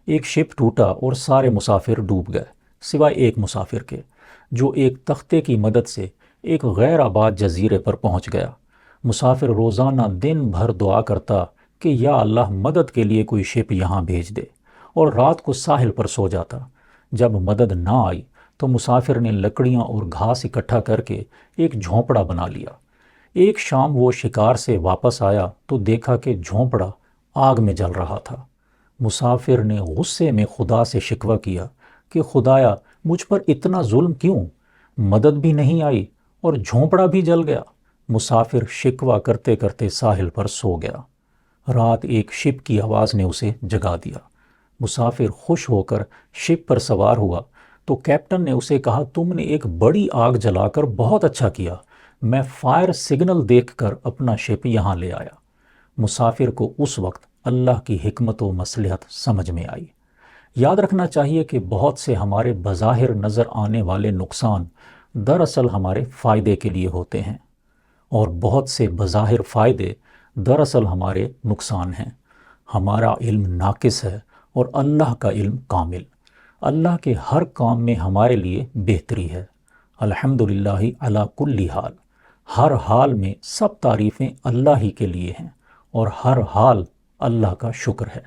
ایک شپ ٹوٹا اور سارے مسافر ڈوب گئے سوائے ایک مسافر کے، جو ایک تختے کی مدد سے ایک غیر آباد جزیرے پر پہنچ گیا۔ مسافر روزانہ دن بھر دعا کرتا کہ یا اللہ مدد کے لیے کوئی شپ یہاں بھیج دے، اور رات کو ساحل پر سو جاتا۔ جب مدد نہ آئی تو مسافر نے لکڑیاں اور گھاس اکٹھا کر کے ایک جھونپڑا بنا لیا۔ ایک شام وہ شکار سے واپس آیا تو دیکھا کہ جھونپڑا آگ میں جل رہا تھا۔ مسافر نے غصے میں خدا سے شکوہ کیا کہ خدایا مجھ پر اتنا ظلم کیوں؟ مدد بھی نہیں آئی اور جھونپڑا بھی جل گیا۔ مسافر شکوہ کرتے کرتے ساحل پر سو گیا۔ رات ایک شپ کی آواز نے اسے جگا دیا۔ مسافر خوش ہو کر شپ پر سوار ہوا تو کیپٹن نے اسے کہا، تم نے ایک بڑی آگ جلا کر بہت اچھا کیا، میں فائر سگنل دیکھ کر اپنا شپ یہاں لے آیا۔ مسافر کو اس وقت اللہ کی حکمت و مصلحت سمجھ میں آئی۔ یاد رکھنا چاہیے کہ بہت سے ہمارے بظاہر نظر آنے والے نقصان دراصل ہمارے فائدے کے لیے ہوتے ہیں، اور بہت سے بظاہر فائدے دراصل ہمارے نقصان ہیں۔ ہمارا علم ناقص ہے اور اللہ کا علم کامل۔ اللہ کے ہر کام میں ہمارے لیے بہتری ہے۔ الحمدللہ علی کل حال، ہر حال میں سب تعریفیں اللہ ہی کے لیے ہیں، اور ہر حال اللہ کا شکر ہے۔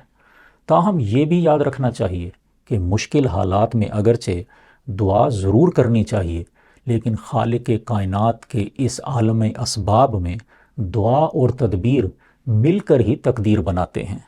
تاہم یہ بھی یاد رکھنا چاہیے کہ مشکل حالات میں اگرچہ دعا ضرور کرنی چاہیے، لیکن خالق کائنات کے اس عالم اسباب میں دعا اور تدبیر مل کر ہی تقدیر بناتے ہیں۔